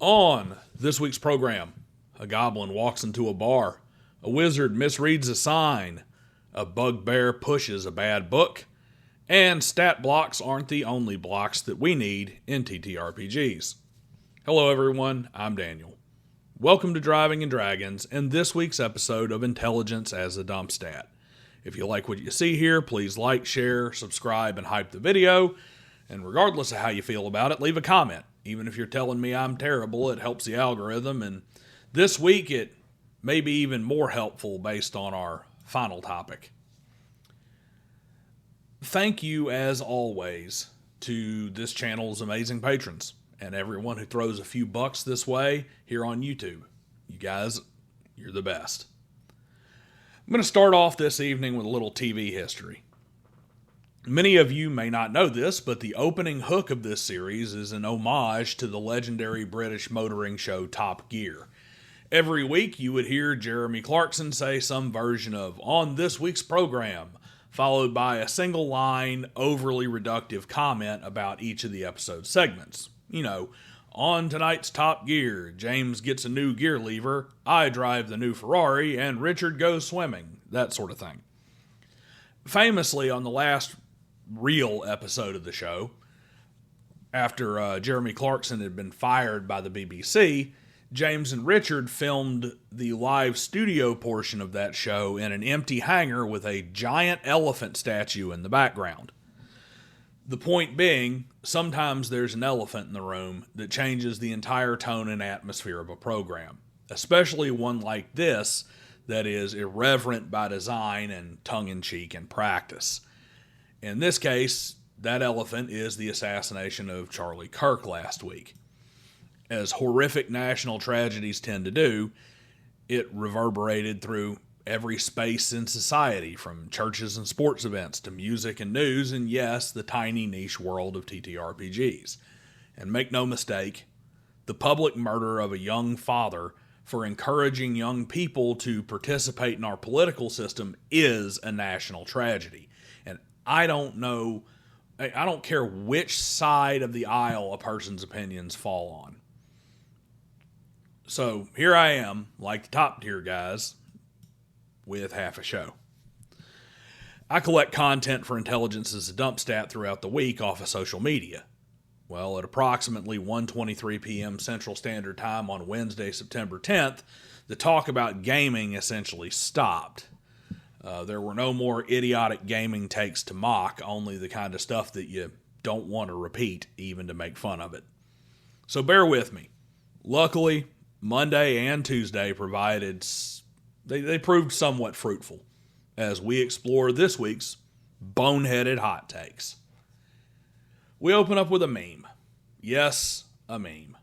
On this week's program, a goblin walks into a bar, a wizard misreads a sign, a bugbear pushes a bad book, and stat blocks aren't the only blocks that we need in TTRPGs. Hello everyone, I'm Daniel. Welcome to Driving and Dragons and this week's episode of Intelligence as a Dump Stat. If you like what you see here, please like, share, subscribe, and hype the video. And regardless of how you feel about it, leave a comment. Even if you're telling me I'm terrible, it helps the algorithm. And this week, it may be even more helpful based on our final topic. Thank you, as always, to this channel's amazing patrons and everyone who throws a few bucks this way here on YouTube. You guys, you're the best. I'm going to start off this evening with a little TV history. Many of you may not know this, but the opening hook of this series is an homage to the legendary British motoring show Top Gear. Every week you would hear Jeremy Clarkson say some version of "on this week's program," followed by a single line, overly reductive comment about each of the episode segments. You know, on tonight's Top Gear, James gets a new gear lever, I drive the new Ferrari, and Richard goes swimming. That sort of thing. Famously, on the last real episode of the show, after Jeremy Clarkson had been fired by the BBC, James and Richard filmed the live studio portion of that show in an empty hangar with a giant elephant statue in the background. The point being, sometimes there's an elephant in the room that changes the entire tone and atmosphere of a program, especially one like this that is irreverent by design and tongue-in-cheek in practice. In this case, that elephant is the assassination of Charlie Kirk last week. As horrific national tragedies tend to do, it reverberated through every space in society, from churches and sports events to music and news, and yes, the tiny niche world of TTRPGs. And make no mistake, the public murder of a young father for encouraging young people to participate in our political system is a national tragedy. I don't care which side of the aisle a person's opinions fall on. So here I am, like the top tier guys, with half a show. I collect content for Intelligence as a Dump Stat throughout the week off of social media. Well, at approximately 1:23 p.m. Central Standard Time on Wednesday, September 10th, the talk about gaming essentially stopped. There were no more idiotic gaming takes to mock, only the kind of stuff that you don't want to repeat, even to make fun of it. So bear with me. Luckily, Monday and Tuesday they proved somewhat fruitful as we explore this week's boneheaded hot takes. We open up with a meme. Yes, a meme.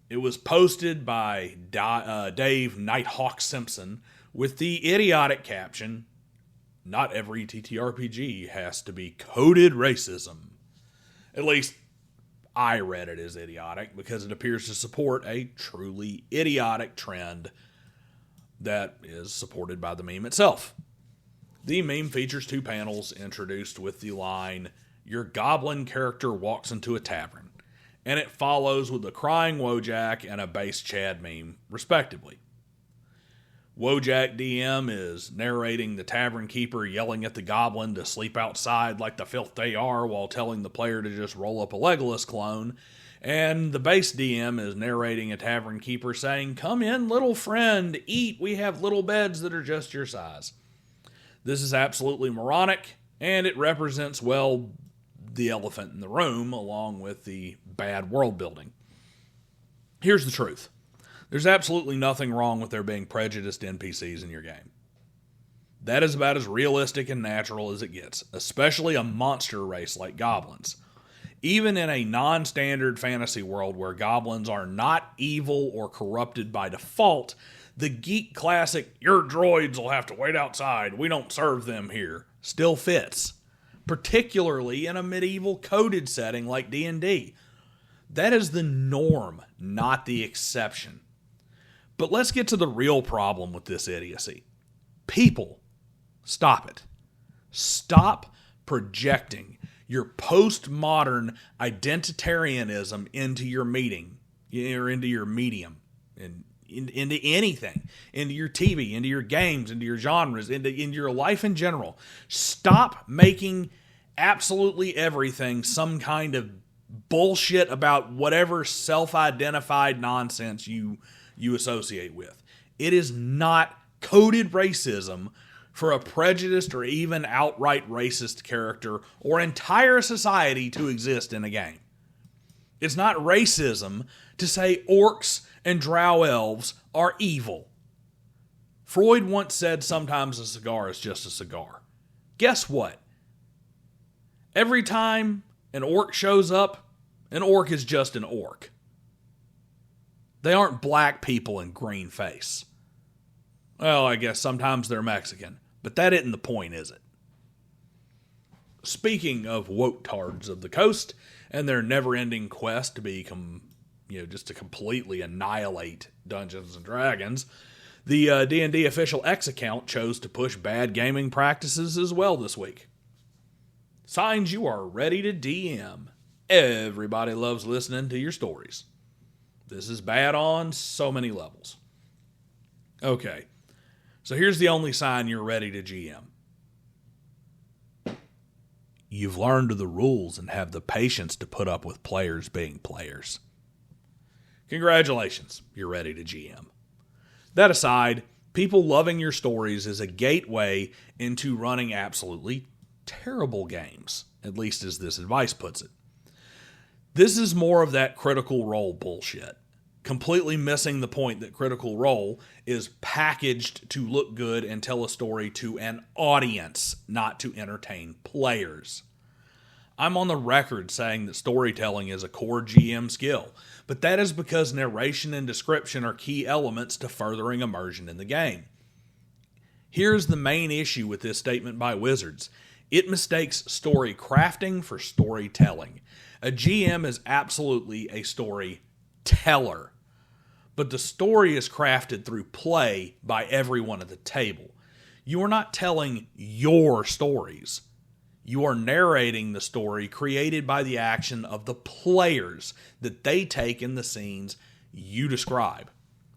It was posted by Dave Nighthawk Simpson with the idiotic caption, "Not every TTRPG has to be coded racism." At least, I read it as idiotic because it appears to support a truly idiotic trend that is supported by the meme itself. The meme features two panels introduced with the line, "Your goblin character walks into a tavern," and it follows with a crying Wojak and a base Chad meme, respectively. Wojak DM is narrating the tavern keeper yelling at the goblin to sleep outside like the filth they are while telling the player to just roll up a Legolas clone, and the base DM is narrating a tavern keeper saying, "Come in, little friend, eat, we have little beds that are just your size." This is absolutely moronic, and it represents, well, the elephant in the room, along with the bad world building. Here's the truth. There's absolutely nothing wrong with there being prejudiced NPCs in your game. That is about as realistic and natural as it gets, especially a monster race like goblins. Even in a non-standard fantasy world where goblins are not evil or corrupted by default, the geek classic, "your droids will have to wait outside, we don't serve them here," still fits. Particularly in a medieval coded setting like D&D. That is the norm, not the exception. But let's get to the real problem with this idiocy. People, stop it. Stop projecting your postmodern identitarianism into your meeting. or into your medium, and into anything, into your TV, into your games, into your genres, into your life in general. Stop making absolutely everything some kind of bullshit about whatever self-identified nonsense you associate with. It is not coded racism for a prejudiced or even outright racist character or entire society to exist in a game. It's not racism to say orcs and drow elves are evil. Freud once said sometimes a cigar is just a cigar. Guess what? Every time an orc shows up, an orc is just an orc. They aren't black people in green face. Well, I guess sometimes they're Mexican, but that isn't the point, is it? Speaking of woke-tards of the coast and their never-ending quest to become, just to completely annihilate Dungeons and Dragons, the D&D official X account chose to push bad gaming practices as well this week. Signs you are ready to DM. Everybody loves listening to your stories. This is bad on so many levels. Okay, so here's the only sign you're ready to GM. You've learned the rules and have the patience to put up with players being players. Congratulations, you're ready to GM. That aside, people loving your stories is a gateway into running absolutely terrible games, at least as this advice puts it. This is more of that Critical Role bullshit, completely missing the point that Critical Role is packaged to look good and tell a story to an audience, not to entertain players. I'm on the record saying that storytelling is a core GM skill, but that is because narration and description are key elements to furthering immersion in the game. Here's the main issue with this statement by Wizards. It mistakes story crafting for storytelling. A GM is absolutely a storyteller, but the story is crafted through play by everyone at the table. You are not telling your stories. You are narrating the story created by the action of the players that they take in the scenes you describe.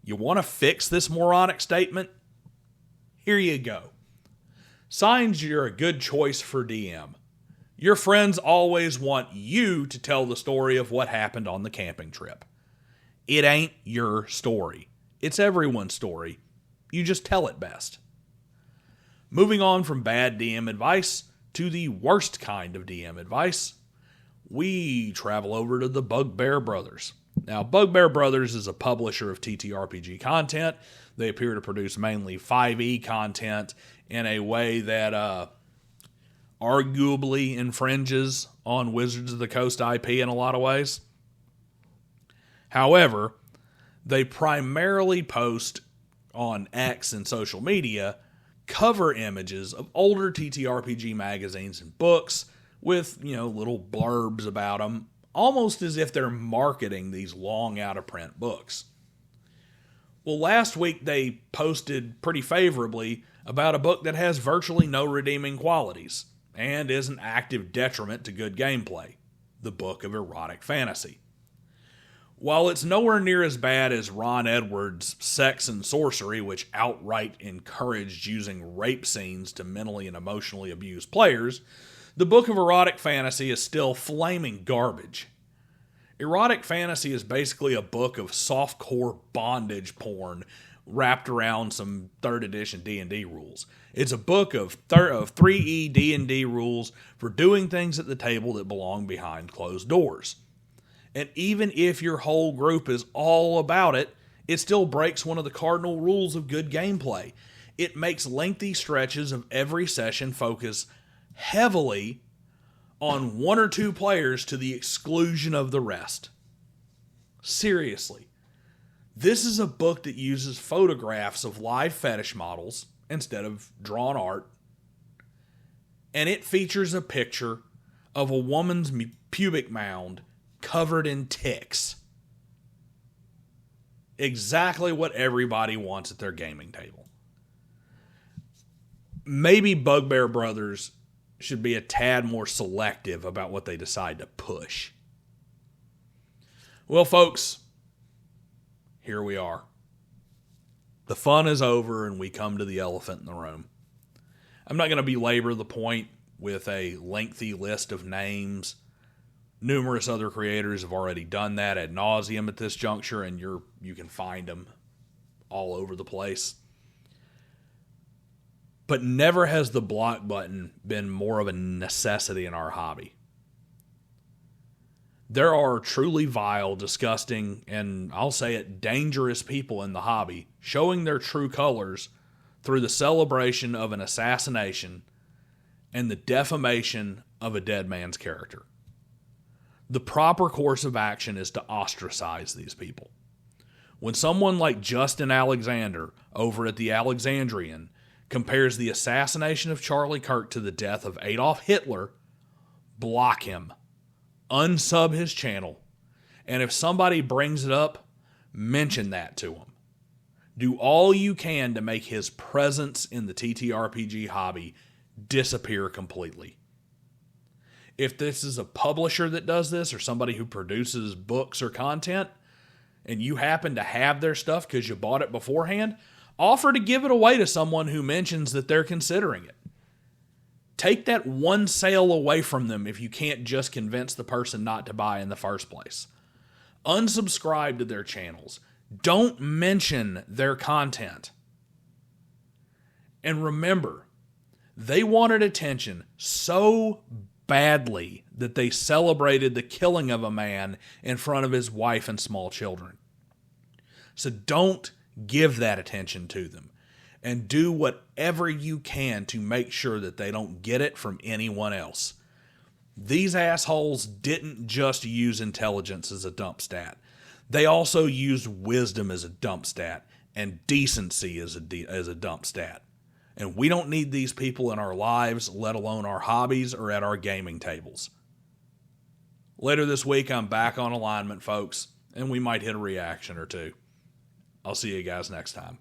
You want to fix this moronic statement? Here you go. Signs you're a good choice for DM. Your friends always want you to tell the story of what happened on the camping trip. It ain't your story. It's everyone's story. You just tell it best. Moving on from bad DM advice to the worst kind of DM advice, we travel over to the Bugbear Brothers. Now, Bugbear Brothers is a publisher of TTRPG content. They appear to produce mainly 5e content in a way that arguably infringes on Wizards of the Coast IP in a lot of ways. However, they primarily post on X and social media cover images of older TTRPG magazines and books with, little blurbs about them, almost as if they're marketing these long out-of-print books. Well, last week they posted pretty favorably about a book that has virtually no redeeming qualities and is an active detriment to good gameplay, the Book of Erotic Fantasy. While it's nowhere near as bad as Ron Edwards' Sex and Sorcery, which outright encouraged using rape scenes to mentally and emotionally abuse players, the Book of Erotic Fantasy is still flaming garbage. Erotic Fantasy is basically a book of softcore bondage porn wrapped around some 3rd edition D&D rules. It's a book of 3E D&D rules for doing things at the table that belong behind closed doors. And even if your whole group is all about it, it still breaks one of the cardinal rules of good gameplay. It makes lengthy stretches of every session focus heavily on 1 or 2 players to the exclusion of the rest. Seriously. This is a book that uses photographs of live fetish models instead of drawn art. And it features a picture of a woman's pubic mound covered in ticks. Exactly what everybody wants at their gaming table. Maybe Bugbear Brothers should be a tad more selective about what they decide to push. Well, folks, here we are. The fun is over and we come to the elephant in the room. I'm not going to belabor the point with a lengthy list of names. Numerous other creators have already done that ad nauseum at this juncture, and you can find them all over the place. But never has the block button been more of a necessity in our hobby. There are truly vile, disgusting, and I'll say it, dangerous people in the hobby showing their true colors through the celebration of an assassination and the defamation of a dead man's character. The proper course of action is to ostracize these people. When someone like Justin Alexander over at the Alexandrian compares the assassination of Charlie Kirk to the death of Adolf Hitler, block him. Unsub his channel, and if somebody brings it up, mention that to him. Do all you can to make his presence in the TTRPG hobby disappear completely. If this is a publisher that does this, or somebody who produces books or content, and you happen to have their stuff because you bought it beforehand, offer to give it away to someone who mentions that they're considering it. Take that one sale away from them if you can't just convince the person not to buy in the first place. Unsubscribe to their channels. Don't mention their content. And remember, they wanted attention so badly that they celebrated the killing of a man in front of his wife and small children. So don't give that attention to them. And do whatever you can to make sure that they don't get it from anyone else. These assholes didn't just use intelligence as a dump stat. They also used wisdom as a dump stat and decency as a dump stat. And we don't need these people in our lives, let alone our hobbies or at our gaming tables. Later this week, I'm back on alignment, folks, and we might hit a reaction or two. I'll see you guys next time.